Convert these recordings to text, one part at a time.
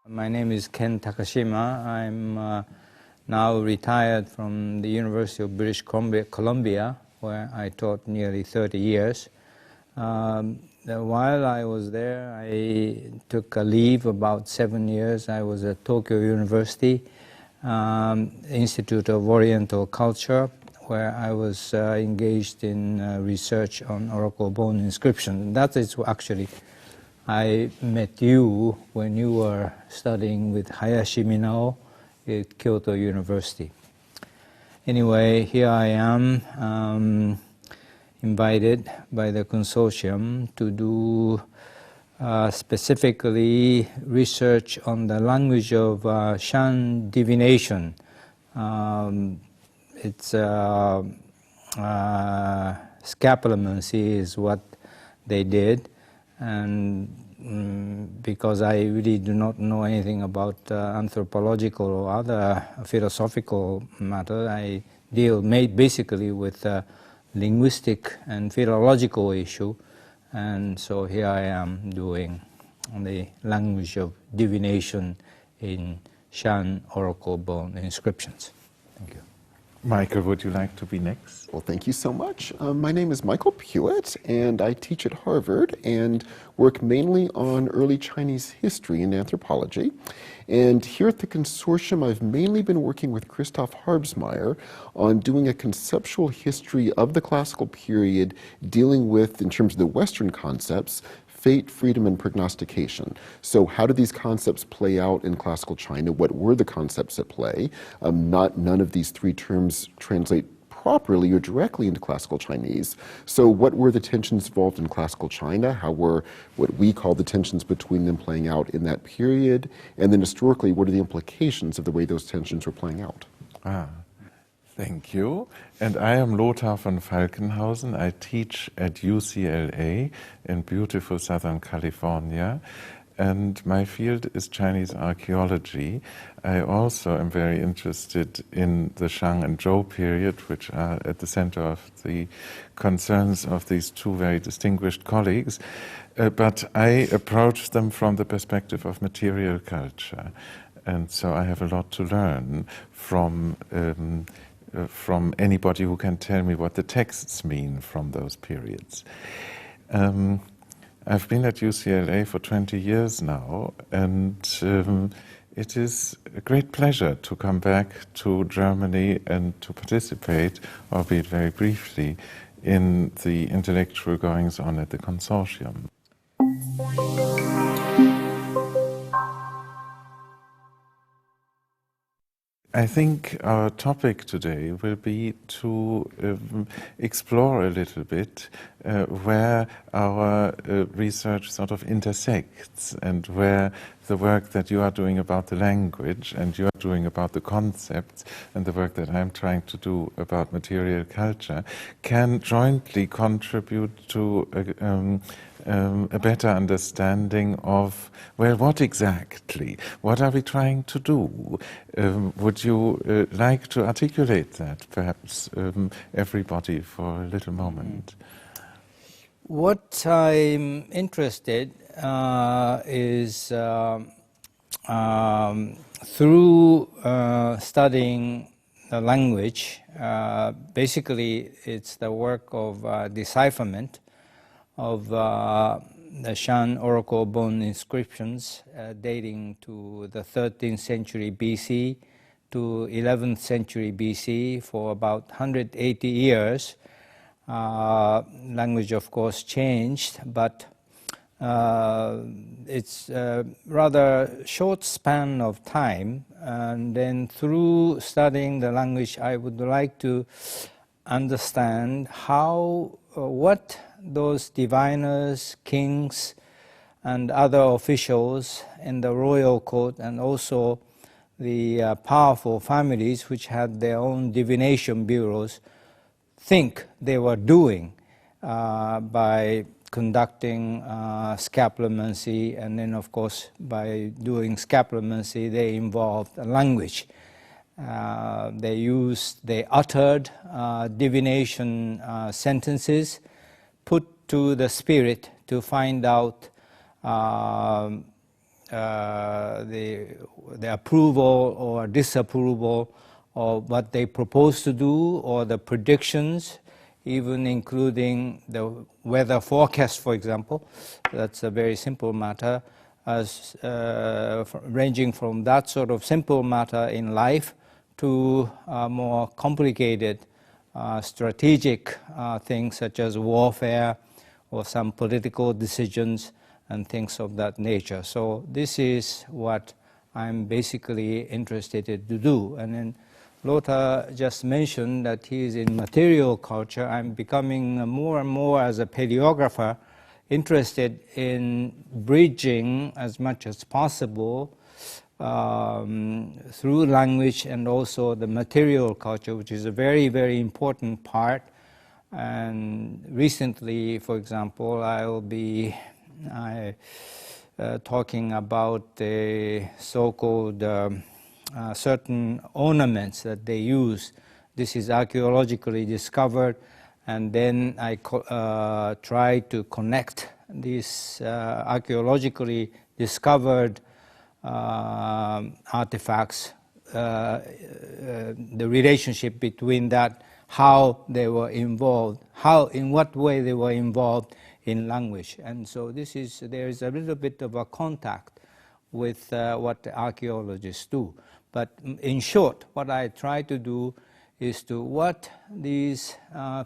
My name is Ken Takashima. I'm now retired from the University of British Columbia, where I taught nearly 30 years. While I was there, I took a leave about 7 years. I was at Tokyo University, Institute of Oriental Culture, where I was engaged in research on oracle bone inscription. That is actually, I met you when you were studying with Hayashi Minao at Kyoto University. Anyway, here I am, invited by the consortium to do specifically research on the language of Shan divination. It's scapulomancy is what they did, and because I really do not know anything about anthropological or other philosophical matter, I deal basically with linguistic and philological issue, and so here I am doing the language of divination in Shan oracle bone inscriptions. Thank you. Michael, would you like to be next? Well, thank you so much. My name is Michael Pewitt, and I teach at Harvard and work mainly on early Chinese history and anthropology. And here at the consortium, I've mainly been working with Christoph Harbsmeyer on doing a conceptual history of the classical period, dealing with, in terms of the Western concepts, fate, freedom, and prognostication. So how did these concepts play out in classical China? What were the concepts at play? None of these three terms translate properly or directly into classical Chinese. So what were the tensions involved in classical China? How were what we call the tensions between them playing out in that period? And then historically, what are the implications of the way those tensions were playing out? Thank you. And I am Lothar von Falkenhausen. I teach at UCLA in beautiful Southern California. And my field is Chinese archaeology. I also am very interested in the Shang and Zhou period, which are at the center of the concerns of these two very distinguished colleagues. But I approach them from the perspective of material culture. And so I have a lot to learn from anybody who can tell me what the texts mean from those periods. I've been at UCLA for 20 years now, and it is a great pleasure to come back to Germany and to participate, albeit very briefly, in the intellectual goings-on at the consortium. I think our topic today will be to explore a little bit where our research sort of intersects, and where the work that you are doing about the language and you are doing about the concepts and the work that I'm trying to do about material culture can jointly contribute to a better understanding of, well, what exactly? What are we trying to do? Would you like to articulate that, perhaps, everybody, for a little moment? What I'm interested is through studying the language, basically it's the work of decipherment of the Shan oracle bone inscriptions dating to the 13th century BC to 11th century BC for about 180 years. Language, of course, changed, but it's a rather short span of time, and then through studying the language I would like to understand how, what those diviners, kings, and other officials in the royal court, and also the powerful families which had their own divination bureaus, think they were doing by conducting scapulomancy, and then of course by doing scapulomancy they involved a language. They uttered divination sentences put to the spirit to find out the approval or disapproval of what they propose to do, or the predictions, even including the weather forecast, for example. That's a very simple matter, ranging from that sort of simple matter in life to more complicated strategic things such as warfare or some political decisions and things of that nature. So this is what I'm basically interested to do. And then Lothar just mentioned that he is in material culture. I'm becoming more and more, as a paleographer, interested in bridging as much as possible through language and also the material culture, which is a very, very important part. And recently, for example, I will be talking about the so-called certain ornaments that they use. This is archaeologically discovered, and then I try to connect these archaeologically discovered artifacts, the relationship between that, how they were involved, in what way they were involved in language. And so there is a little bit of a contact with what the archaeologists do. But in short, what I try to do is to what these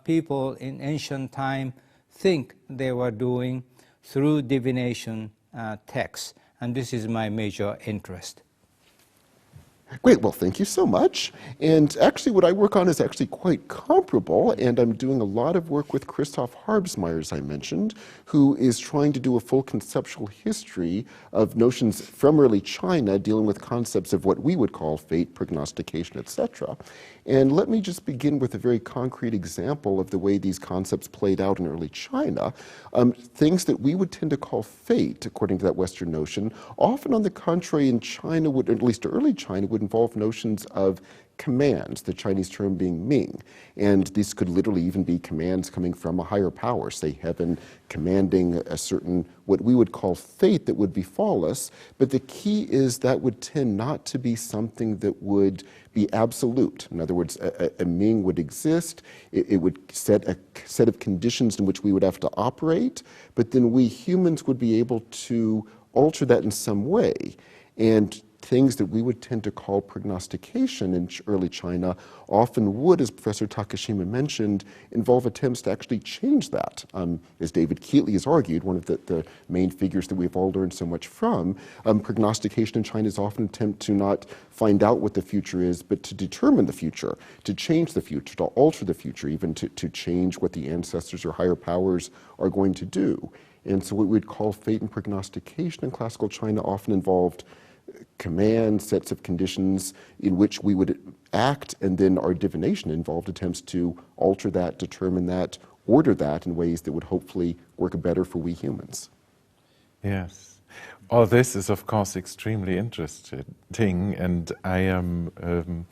people in ancient time think they were doing through divination texts. And this is my major interest. Great, well, thank you so much. And actually what I work on is actually quite comparable, and I'm doing a lot of work with Christoph Harbsmeyer, as I mentioned, who is trying to do a full conceptual history of notions from early China dealing with concepts of what we would call fate, prognostication, etc. And let me just begin with a very concrete example of the way these concepts played out in early China. Things that we would tend to call fate, according to that Western notion, often on the contrary in China, would, at least early China, would involve notions of commands, the Chinese term being Ming. And these could literally even be commands coming from a higher power, say heaven commanding a certain, what we would call fate that would befall us. But the key is that would tend not to be something that would be absolute. In other words, a Ming would exist, it would set a set of conditions in which we would have to operate, but then we humans would be able to alter that in some way. And things that we would tend to call prognostication in early China often would, as Professor Takashima mentioned, involve attempts to actually change that. As David Keatley has argued, one of the main figures that we've all learned so much from, prognostication in China is often an attempt to not find out what the future is, but to determine the future, to change the future, to alter the future, even to change what the ancestors or higher powers are going to do. And so what we'd call fate and prognostication in classical China often involved command, sets of conditions in which we would act, and then our divination involved attempts to alter that, determine that, order that in ways that would hopefully work better for we humans. Yes. All this is, of course, extremely interesting, and I am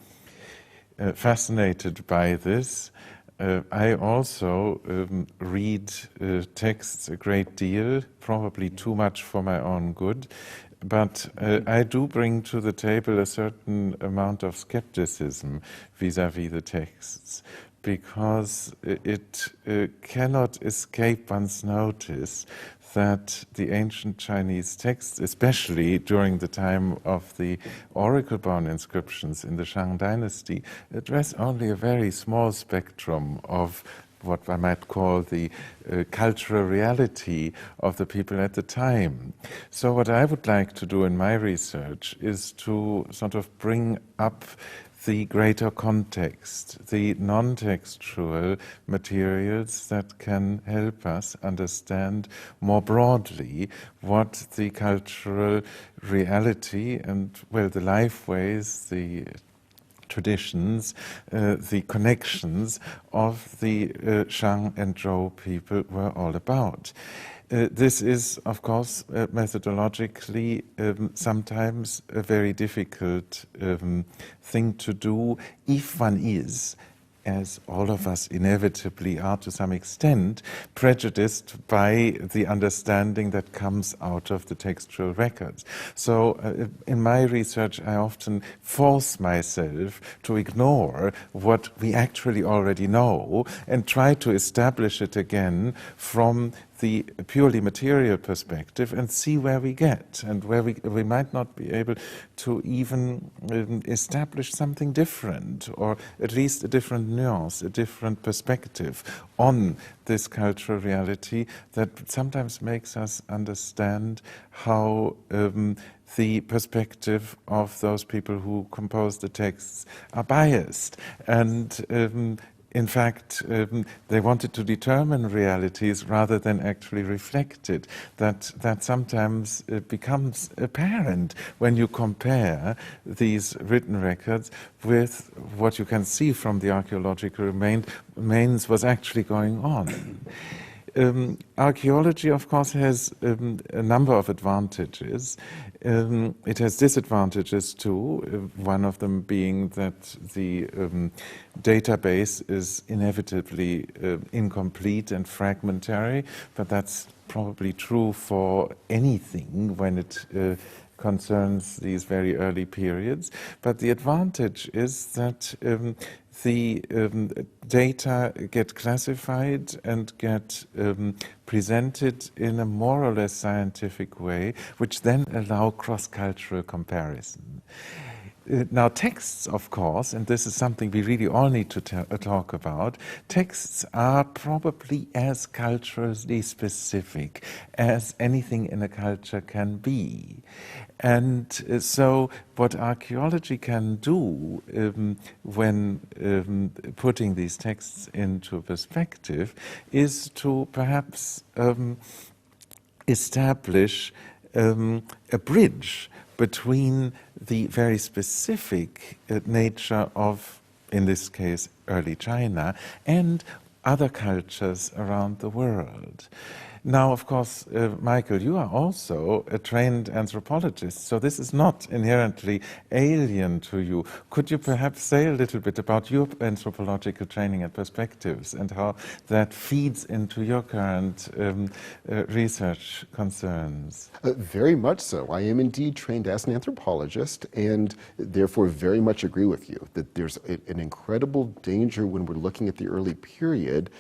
fascinated by this. I also read texts a great deal, probably too much for my own good, but I do bring to the table a certain amount of skepticism vis-à-vis the texts, because it cannot escape one's notice that the ancient Chinese texts, especially during the time of the oracle-bound inscriptions in the Shang dynasty, address only a very small spectrum of what I might call the cultural reality of the people at the time. So what I would like to do in my research is to sort of bring up the greater context, the non-textual materials that can help us understand more broadly what the cultural reality and, well, the lifeways, the traditions, the connections of the Shang and Zhou people were all about. This is, of course, methodologically sometimes a very difficult thing to do if one is, as all of us inevitably are to some extent, prejudiced by the understanding that comes out of the textual records. So in my research, I often force myself to ignore what we actually already know and try to establish it again from the purely material perspective and see where we get, and where we might not be able to even establish something different, or at least a different nuance, a different perspective on this cultural reality that sometimes makes us understand how the perspective of those people who compose the texts are biased. And in fact, they wanted to determine realities rather than actually reflect it. That sometimes becomes apparent when you compare these written records with what you can see from the archaeological remains was actually going on. Archaeology, of course, has a number of advantages. It has disadvantages too, one of them being that the database is inevitably incomplete and fragmentary, but that's probably true for anything when it concerns these very early periods. But the advantage is that the data get classified and get presented in a more or less scientific way, which then allow cross-cultural comparison. Now, texts, of course, and this is something we really all need to talk about, texts are probably as culturally specific as anything in a culture can be. And so what archaeology can do when putting these texts into perspective is to perhaps establish a bridge between the very specific nature of, in this case, early China, and other cultures around the world. Now, of course, Michael, you are also a trained anthropologist, so this is not inherently alien to you. Could you perhaps say a little bit about your anthropological training and perspectives and how that feeds into your current research concerns? Very much so. I am indeed trained as an anthropologist, and therefore very much agree with you that there's an incredible danger when we're looking at the early period,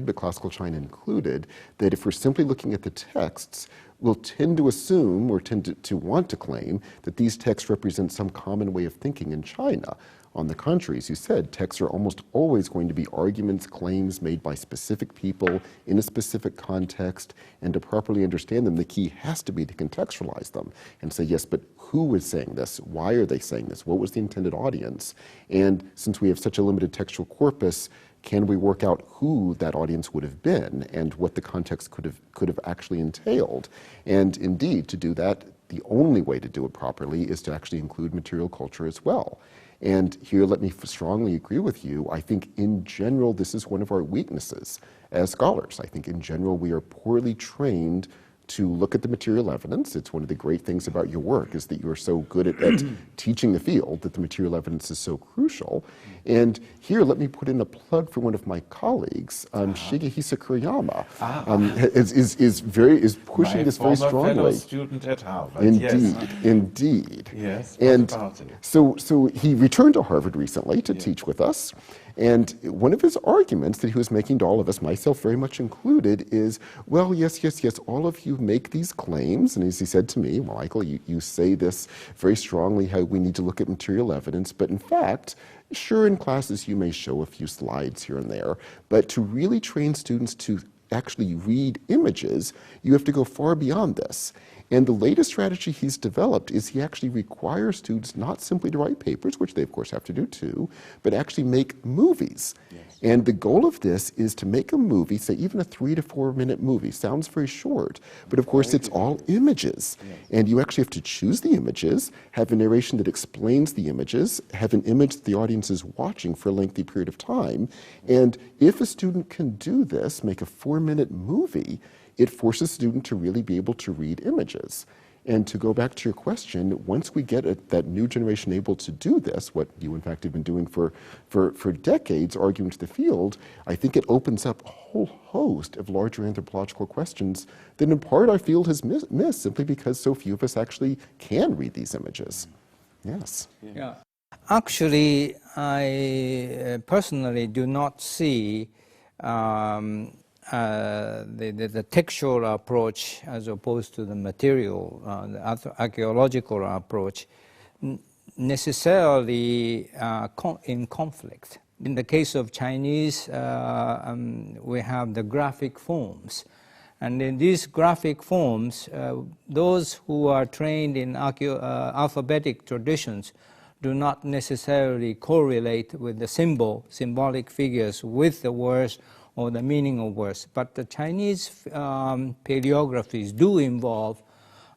but classical China included, that if we're simply looking at the texts, we'll tend to assume or tend to want to claim that these texts represent some common way of thinking in China. On the contrary, as you said, texts are almost always going to be arguments, claims made by specific people in a specific context, and to properly understand them, the key has to be to contextualize them and say, yes, but who is saying this? Why are they saying this? What was the intended audience? And since we have such a limited textual corpus, can we work out who that audience would have been and what the context could have actually entailed? And indeed, to do that, the only way to do it properly is to actually include material culture as well. And here, let me strongly agree with you. I think in general, this is one of our weaknesses as scholars. I think in general, we are poorly trained to look at the material evidence. It's one of the great things about your work is that you are so good at teaching the field that the material evidence is so crucial. And here, let me put in a plug for one of my colleagues, Shigehisa Kuriyama, is pushing this very strongly. Fellow student at Harvard. Indeed, yes. Indeed. Yes. And what about it? so he returned to Harvard recently to teach with us. And one of his arguments that he was making to all of us, myself very much included, is, well, yes, all of you make these claims. And as he said to me, well, Michael, you say this very strongly, how we need to look at material evidence. But in fact, sure, in classes you may show a few slides here and there. But to really train students to actually read images, you have to go far beyond this. And the latest strategy he's developed is he actually requires students not simply to write papers, which they of course have to do too, but actually make movies. Yes. And the goal of this is to make a movie, say even a 3 to 4 minute movie, sounds very short, but of course it's all images. Yes. And you actually have to choose the images, have a narration that explains the images, have an image that the audience is watching for a lengthy period of time. And if a student can do this, make a 4-minute movie, it forces the student to really be able to read images. And to go back to your question, once we get that new generation able to do this, what you in fact have been doing for decades, arguing to the field, I think it opens up a whole host of larger anthropological questions that in part our field has missed simply because so few of us actually can read these images. Yes. Yeah. Actually, I personally do not see the textual approach as opposed to the material, the archaeological approach, necessarily in conflict. In the case of Chinese, we have the graphic forms. And in these graphic forms, those who are trained in alphabetic traditions do not necessarily correlate with the symbolic figures with the words or the meaning of words. But the Chinese paleographies do involve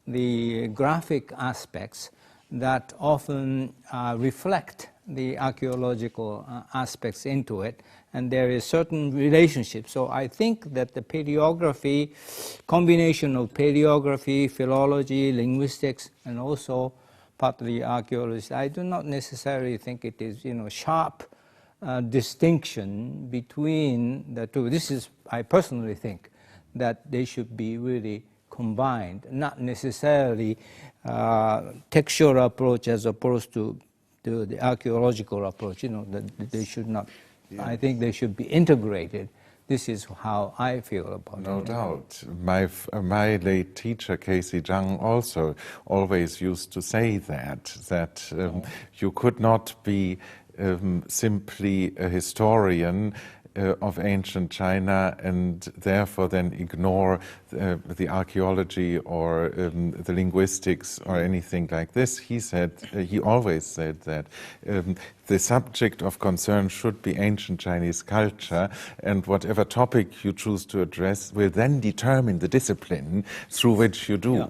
the graphic aspects that often reflect the archaeological aspects into it, and there is certain relationship. So I think that the paleography, combination of paleography, philology, linguistics, and also partly archaeology, I do not necessarily think it is, sharp distinction between the two. This is, I personally think, that they should be really combined, not necessarily textual approach as opposed to the archaeological approach. That they should not. Yeah. I think they should be integrated. This is how I feel about it. No doubt. My late teacher, Casey Zhang, also always used to say that you could not be simply a historian of ancient China and therefore then ignore the archaeology or the linguistics or anything like this. He always said that the subject of concern should be ancient Chinese culture, and whatever topic you choose to address will then determine the discipline through which you do. Yeah.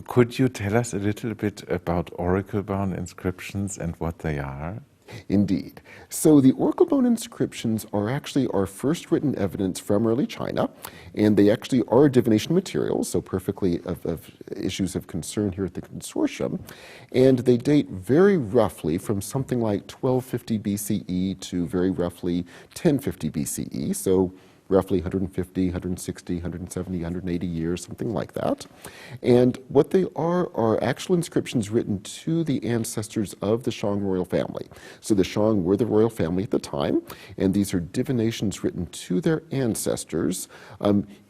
Could you tell us a little bit about oracle-bound inscriptions and what they are? Indeed. So the oracle-bound inscriptions are actually our first written evidence from early China, and they actually are divination materials, so perfectly of issues of concern here at the consortium. And they date very roughly from something like 1250 BCE to very roughly 1050 BCE, so roughly 150, 160, 170, 180 years, something like that. And what they are actual inscriptions written to the ancestors of the Shang royal family. So the Shang were the royal family at the time, and these are divinations written to their ancestors,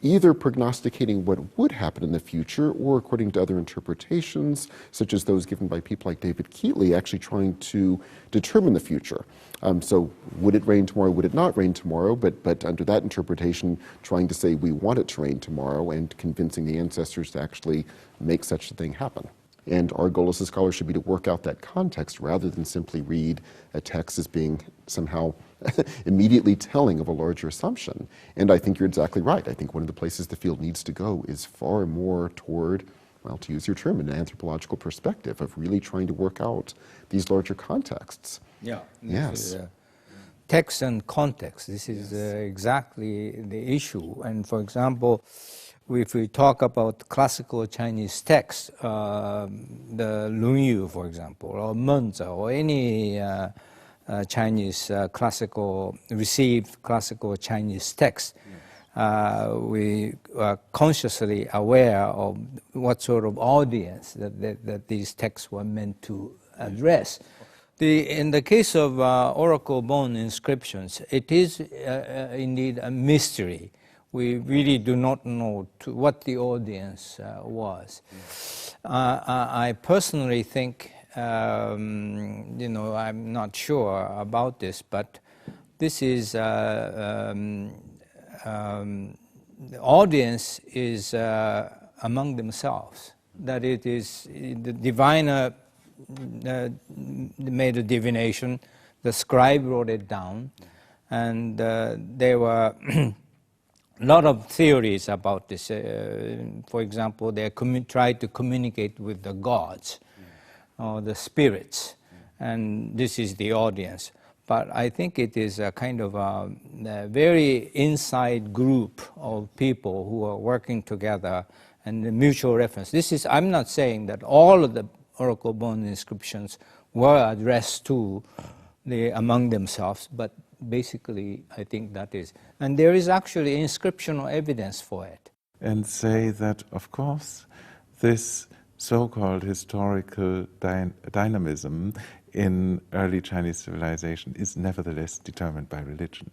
either prognosticating what would happen in the future, or according to other interpretations, such as those given by people like David Keatley, actually trying to determine the future. So would it rain tomorrow, would it not rain tomorrow? But under that interpretation, trying to say we want it to rain tomorrow and convincing the ancestors to actually make such a thing happen. And our goal as a scholar should be to work out that context rather than simply read a text as being somehow immediately telling of a larger assumption. And I think you're exactly right. I think one of the places the field needs to go is far more toward, well, to use your term, an anthropological perspective of really trying to work out these larger contexts. Yeah. Yes. Text and context. This is exactly the issue. And for example, if we talk about classical Chinese texts, the Lunyu, for example, or Menzi, or any Chinese received classical Chinese text, we are consciously aware of what sort of audience that these texts were meant to address. In the case of oracle-bound inscriptions, it is indeed a mystery. We really do not know what the audience was. I personally think, I'm not sure about this, but this is the audience is among themselves. That it is the diviner made a divination, the scribe wrote it down, and there were a lot of theories about this. For example, they tried to communicate with the gods or the spirits, and this is the audience. But I think it is a kind of a very inside group of people who are working together and the mutual reference. This is, I'm not saying that all of the oracle bone inscriptions were addressed to among themselves, but basically I think that is. And there is actually inscriptional evidence for it. And say that, of course, this so-called historical dynamism in early Chinese civilization is nevertheless determined by religion.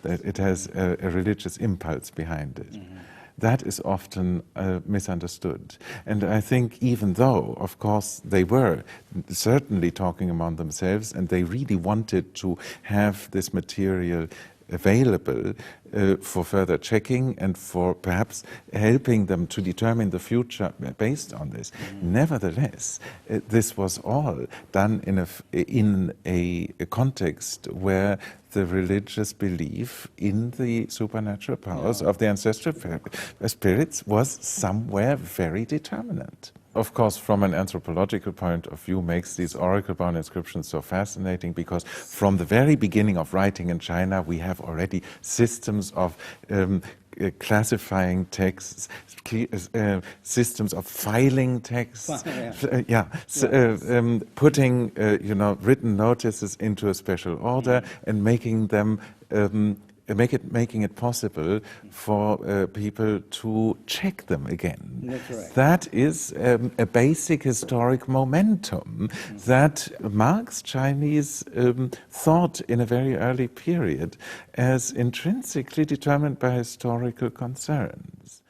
That it has a religious impulse behind it. Mm-hmm. That is often misunderstood. And I think even though, of course, they were certainly talking among themselves and they really wanted to have this material available for further checking and for perhaps helping them to determine the future based on this. Mm-hmm. Nevertheless, this was all done in a context where the religious belief in the supernatural powers of the ancestral spirits was somewhere very determinant. Of course, from an anthropological point of view, makes these oracle-bound inscriptions so fascinating because from the very beginning of writing in China, we have already systems of classifying texts, systems of filing texts, putting written notices into a special order and making them making it possible for people to check them again. That's right. That is a basic historic momentum that marks Chinese thought in a very early period as intrinsically determined by historical concerns.